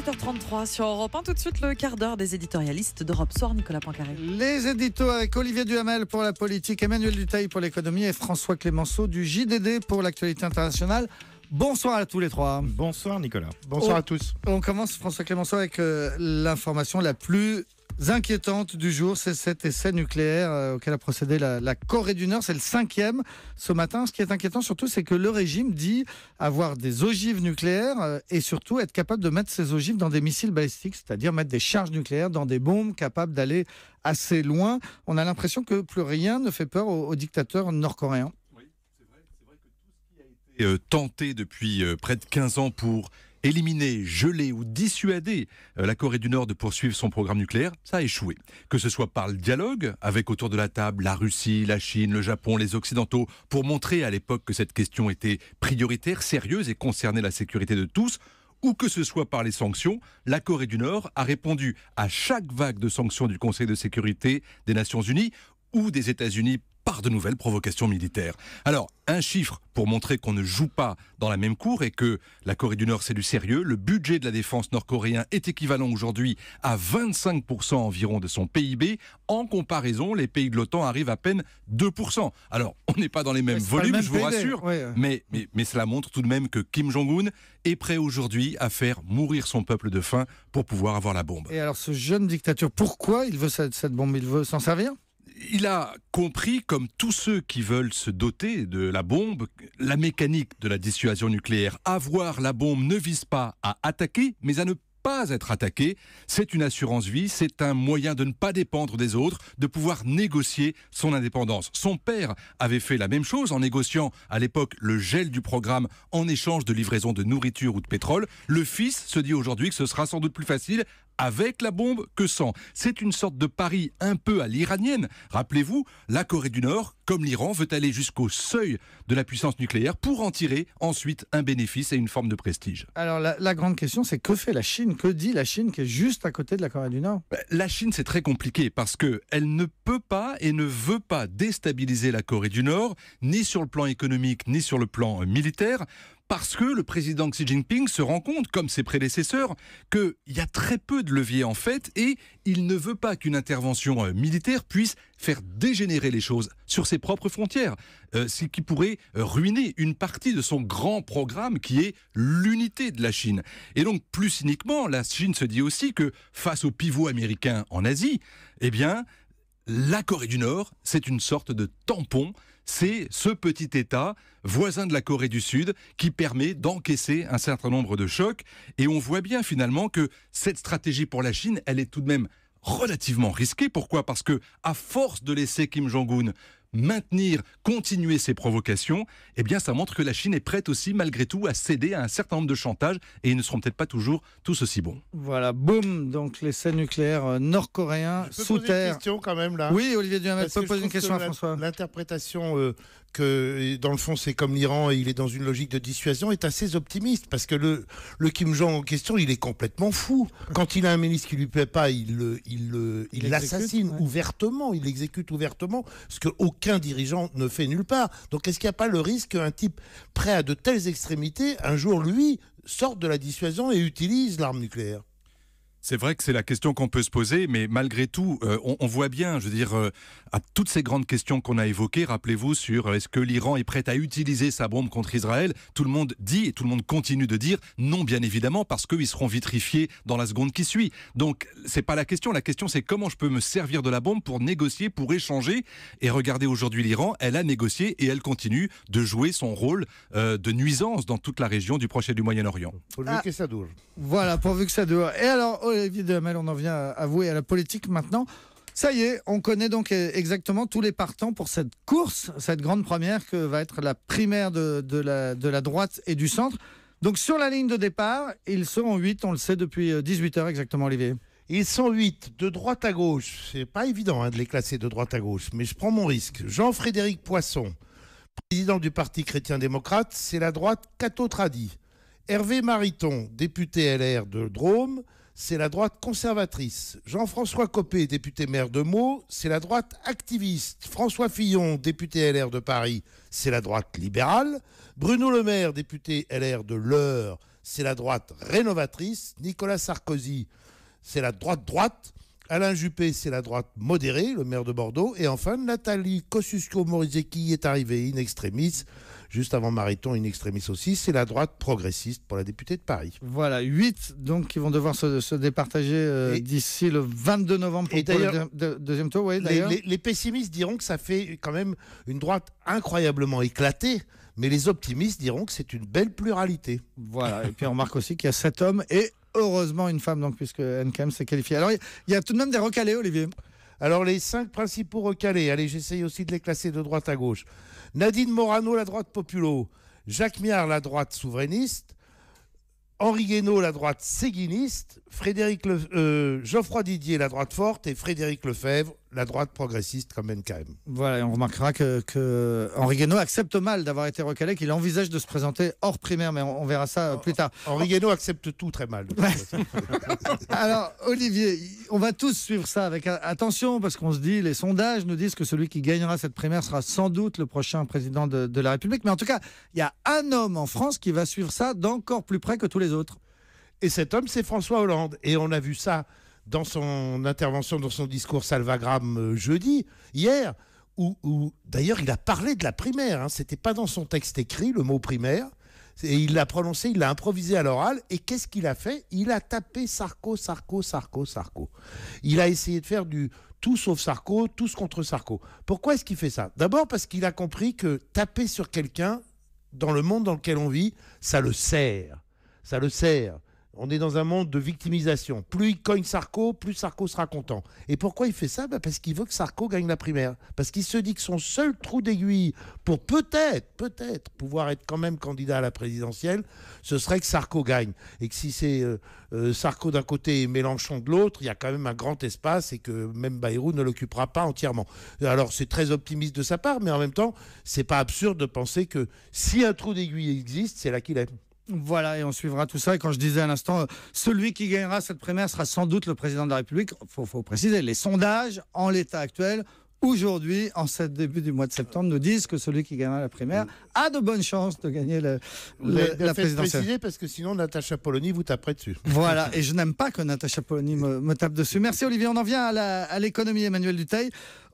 7h33 sur Europe 1. Tout de suite, le quart d'heure des éditorialistes d'Europe Soir, Nicolas Poincaré. Les éditos avec Olivier Duhamel pour la politique, Emmanuel Dutheil pour l'économie et François Clémenceau du JDD pour l'actualité internationale. Bonsoir à tous les trois. Bonsoir Nicolas. Bonsoir à tous. On commence, François Clémenceau, avec l'information la plus inquiétante du jour. C'est cet essai nucléaire auquel a procédé la Corée du Nord. C'est le 5e ce matin. Ce qui est inquiétant surtout, c'est que le régime dit avoir des ogives nucléaires et surtout être capable de mettre ces ogives dans des missiles balistiques, c'est-à-dire mettre des charges nucléaires dans des bombes capables d'aller assez loin. On a l'impression que plus rien ne fait peur aux dictateurs nord-coréens. Tenté depuis près de 15 ans pour éliminer, geler ou dissuader la Corée du Nord de poursuivre son programme nucléaire, ça a échoué. Que ce soit par le dialogue, avec autour de la table la Russie, la Chine, le Japon, les Occidentaux, pour montrer à l'époque que cette question était prioritaire, sérieuse et concernait la sécurité de tous, ou que ce soit par les sanctions, la Corée du Nord a répondu à chaque vague de sanctions du Conseil de sécurité des Nations Unies ou des États-Unis par de nouvelles provocations militaires. Alors, un chiffre pour montrer qu'on ne joue pas dans la même cour et que la Corée du Nord, c'est du sérieux. Le budget de la défense nord-coréen est équivalent aujourd'hui à 25% environ de son PIB. En comparaison, les pays de l'OTAN arrivent à peine 2%. Alors, on n'est pas dans les mêmes volumes, je vous rassure, mais cela montre tout de même que Kim Jong-un est prêt aujourd'hui à faire mourir son peuple de faim pour pouvoir avoir la bombe. Et alors, ce jeune dictateur, pourquoi il veut cette bombe? Il veut s'en servir? Il a compris, comme tous ceux qui veulent se doter de la bombe, la mécanique de la dissuasion nucléaire. Avoir la bombe ne vise pas à attaquer, mais à ne pas être attaqué. C'est une assurance vie, c'est un moyen de ne pas dépendre des autres, de pouvoir négocier son indépendance. Son père avait fait la même chose en négociant à l'époque le gel du programme en échange de livraison de nourriture ou de pétrole. Le fils se dit aujourd'hui que ce sera sans doute plus facile avec la bombe que sans. C'est une sorte de pari un peu à l'iranienne. Rappelez-vous, la Corée du Nord, comme l'Iran, veut aller jusqu'au seuil de la puissance nucléaire pour en tirer ensuite un bénéfice et une forme de prestige. Alors la grande question, c'est que fait la Chine? Que dit la Chine qui est juste à côté de la Corée du Nord? La Chine, c'est très compliqué parce qu'elle ne peut pas et ne veut pas déstabiliser la Corée du Nord, ni sur le plan économique, ni sur le plan militaire. Parce que le président Xi Jinping se rend compte, comme ses prédécesseurs, qu'il y a très peu de leviers en fait et il ne veut pas qu'une intervention militaire puisse faire dégénérer les choses sur ses propres frontières, ce qui pourrait ruiner une partie de son grand programme qui est l'unité de la Chine. Et donc, plus cyniquement, la Chine se dit aussi que face au pivot américain en Asie, eh bien, la Corée du Nord, c'est une sorte de tampon. C'est ce petit État voisin de la Corée du Sud qui permet d'encaisser un certain nombre de chocs. Et on voit bien finalement que cette stratégie pour la Chine, elle est tout de même relativement risquée. Pourquoi ? Parce que à force de laisser Kim Jong-un continuer ses provocations, eh bien ça montre que la Chine est prête aussi malgré tout à céder à un certain nombre de chantages et ils ne seront peut-être pas toujours tous aussi bons. Voilà, boum, donc l'essai nucléaire nord-coréen sous terre. Je peux poser une question quand même là. Oui, Olivier Duhamel, peut poser une question à François. L'interprétation que dans le fond c'est comme l'Iran et il est dans une logique de dissuasion est assez optimiste parce que le Kim Jong en question il est complètement fou. Quand il a un ministre qui lui plaît pas, il l'assassine ouvertement, il l'exécute ouvertement, ce que aucun dirigeant ne fait nulle part. Donc est-ce qu'il n'y a pas le risque qu'un type prêt à de telles extrémités, un jour lui, sorte de la dissuasion et utilise l'arme nucléaire ? C'est vrai que c'est la question qu'on peut se poser, mais malgré tout, on voit bien, je veux dire, à toutes ces grandes questions qu'on a évoquées, rappelez-vous sur est-ce que l'Iran est prêt à utiliser sa bombe contre Israël, tout le monde dit et tout le monde continue de dire non, bien évidemment, parce qu'ils seront vitrifiés dans la seconde qui suit. Donc, c'est pas la question c'est comment je peux me servir de la bombe pour négocier, pour échanger. Et regardez aujourd'hui l'Iran, elle a négocié et elle continue de jouer son rôle de nuisance dans toute la région du Proche et du Moyen-Orient. Pourvu que ça dure. Voilà, pourvu que ça dure. Et alors, Olivier Duhamel, on en vient à vous et à la politique maintenant. Ça y est, on connaît donc exactement tous les partants pour cette course, cette grande première que va être la primaire de la droite et du centre. Donc sur la ligne de départ, ils seront 8, on le sait depuis 18h exactement, Olivier. Ils sont 8, de droite à gauche. C'est pas évident de les classer de droite à gauche, mais je prends mon risque. Jean-Frédéric Poisson, président du Parti chrétien-démocrate, c'est la droite catho-tradi. Hervé Mariton, député LR de Drôme, c'est la droite conservatrice. Jean-François Copé, député maire de Meaux, c'est la droite activiste. François Fillon, député LR de Paris, c'est la droite libérale. Bruno Le Maire, député LR de l'Eure, c'est la droite rénovatrice. Nicolas Sarkozy, c'est la droite. Alain Juppé, c'est la droite modérée, le maire de Bordeaux. Et enfin, Nathalie Kosciusko-Morizet est arrivée in extremis, juste avant Mariton, in extremis aussi, c'est la droite progressiste pour la députée de Paris. Voilà, 8 donc qui vont devoir se départager d'ici le 22 novembre pour le deuxième tour. Oui, les pessimistes diront que ça fait quand même une droite incroyablement éclatée, mais les optimistes diront que c'est une belle pluralité. Voilà, et puis on remarque aussi qu'il y a 7 hommes et heureusement une femme, donc, puisque NKM s'est qualifiée. Alors, il y a tout de même des recalés, Olivier. Alors, les 5 principaux recalés, allez, j'essaye aussi de les classer de droite à gauche. Nadine Morano, la droite populo. Jacques Miard, la droite souverainiste. Henri Guénaud, la droite séguiniste. Geoffroy Didier, la droite forte. Et Frédéric Lefebvre, la droite progressiste comme NKM. Voilà, et on remarquera que Henri Guénaud accepte mal d'avoir été recalé, qu'il envisage de se présenter hors primaire, mais on verra ça plus tard. Henri Guénaud accepte tout très mal. Alors, Olivier, on va tous suivre ça avec attention, parce qu'on se dit, les sondages nous disent que celui qui gagnera cette primaire sera sans doute le prochain président de la République. Mais en tout cas, il y a un homme en France qui va suivre ça d'encore plus près que tous les autres. Et cet homme, c'est François Hollande. Et on a vu ça dans son intervention, dans son discours Salvagram hier, où d'ailleurs il a parlé de la primaire. Hein. C'était pas dans son texte écrit, le mot primaire. Et il l'a prononcé, il l'a improvisé à l'oral. Et qu'est-ce qu'il a fait ? Il a tapé Sarko. Il a essayé de faire du tout sauf Sarko, tous contre Sarko. Pourquoi est-ce qu'il fait ça ? D'abord parce qu'il a compris que taper sur quelqu'un, dans le monde dans lequel on vit, ça le sert. Ça le sert. On est dans un monde de victimisation. Plus il cogne Sarko, plus Sarko sera content. Et pourquoi il fait ça ? Parce qu'il veut que Sarko gagne la primaire. Parce qu'il se dit que son seul trou d'aiguille pour peut-être pouvoir être quand même candidat à la présidentielle, ce serait que Sarko gagne. Et que si c'est Sarko d'un côté et Mélenchon de l'autre, il y a quand même un grand espace et que même Bayrou ne l'occupera pas entièrement. Alors c'est très optimiste de sa part, mais en même temps, c'est pas absurde de penser que si un trou d'aiguille existe, c'est là qu'il est. Voilà, et on suivra tout ça. Et quand je disais à l'instant, celui qui gagnera cette primaire sera sans doute le président de la République. Faut préciser, les sondages, en l'état actuel, aujourd'hui, en ce début du mois de septembre, nous disent que celui qui gagnera la primaire a de bonnes chances de gagner la présidentielle. Préciser parce que sinon, Natacha Polony vous taperait dessus. Voilà, et je n'aime pas que Natacha Polony me tape dessus. Merci Olivier, on en vient à l'économie, Emmanuel Dutheil.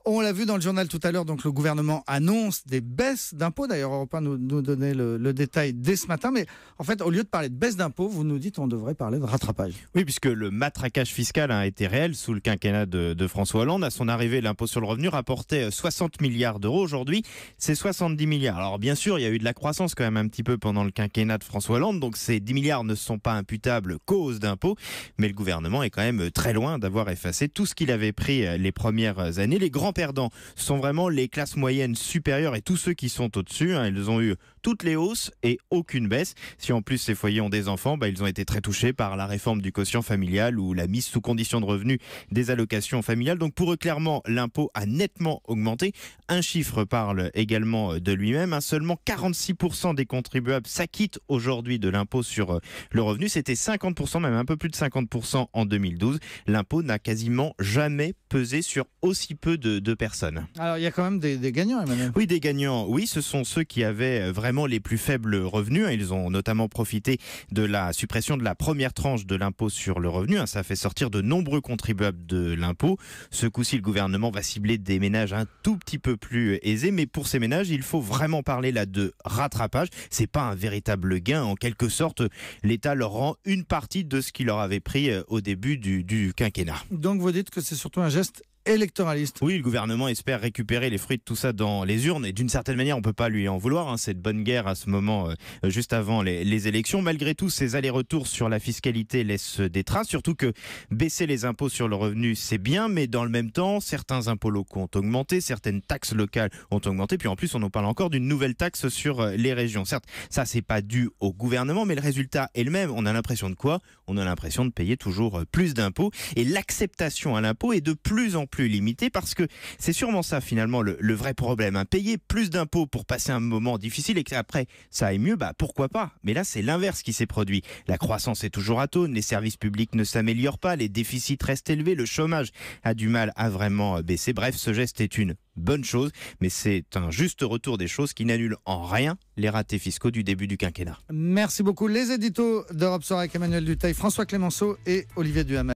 On l'a vu dans le journal tout à l'heure, donc le gouvernement annonce des baisses d'impôts. D'ailleurs, Europe 1 nous donnait le détail dès ce matin. Mais en fait, au lieu de parler de baisse d'impôts, vous nous dites qu'on devrait parler de rattrapage. Oui, puisque le matraquage fiscal a été réel sous le quinquennat de François Hollande. À son arrivée, l'impôt sur le revenu rapportait 60 milliards d'euros. Aujourd'hui, c'est 70 milliards. Alors bien sûr, il y a eu de la croissance quand même un petit peu pendant le quinquennat de François Hollande. Donc ces 10 milliards ne sont pas imputables qu'aux hausses d'impôts. Mais le gouvernement est quand même très loin d'avoir effacé tout ce qu'il avait pris les premières années. Les grands perdants sont vraiment les classes moyennes supérieures et tous ceux qui sont au-dessus. Ils ont eu toutes les hausses et aucune baisse. Si en plus ces foyers ont des enfants, ils ont été très touchés par la réforme du quotient familial ou la mise sous condition de revenu des allocations familiales. Donc pour eux, clairement, l'impôt a nettement augmenté. Un chiffre parle également de lui-même. Seulement 46% des contribuables s'acquittent aujourd'hui de l'impôt sur le revenu. C'était 50%, même un peu plus de 50% en 2012. L'impôt n'a quasiment jamais pesé sur aussi peu de personnes. Alors il y a quand même des gagnants, Emmanuel. Oui, des gagnants. Oui, ce sont ceux qui avaient vraiment les plus faibles revenus. Ils ont notamment profité de la suppression de la première tranche de l'impôt sur le revenu. Ça fait sortir de nombreux contribuables de l'impôt. Ce coup-ci, le gouvernement va cibler des ménages un tout petit peu plus aisés. Mais pour ces ménages, il faut vraiment parler là de rattrapage. C'est pas un véritable gain. En quelque sorte, l'État leur rend une partie de ce qu'il leur avait pris au début du quinquennat. Donc vous dites que c'est surtout un geste électoraliste. Oui, le gouvernement espère récupérer les fruits de tout ça dans les urnes et d'une certaine manière, on ne peut pas lui en vouloir. C'est de bonne guerre à ce moment, juste avant les élections. Malgré tout, ces allers-retours sur la fiscalité laissent des traces, surtout que baisser les impôts sur le revenu, c'est bien, mais dans le même temps, certains impôts locaux ont augmenté, certaines taxes locales ont augmenté, puis en plus, on nous parle encore d'une nouvelle taxe sur les régions. Certes, ça, c'est pas dû au gouvernement, mais le résultat est le même. On a l'impression de quoi ? On a l'impression de payer toujours plus d'impôts et l'acceptation à l'impôt est de plus en plus limité, parce que c'est sûrement ça finalement le vrai problème. Payer plus d'impôts pour passer un moment difficile et qu'après ça aille mieux, pourquoi pas. Mais là, c'est l'inverse qui s'est produit. La croissance est toujours atone, les services publics ne s'améliorent pas, les déficits restent élevés, le chômage a du mal à vraiment baisser. Bref, ce geste est une bonne chose, mais c'est un juste retour des choses qui n'annule en rien les ratés fiscaux du début du quinquennat. Merci beaucoup. Les éditos d'Europe Soir avec Emmanuel Dutheil, François Clémenceau et Olivier Duhamel.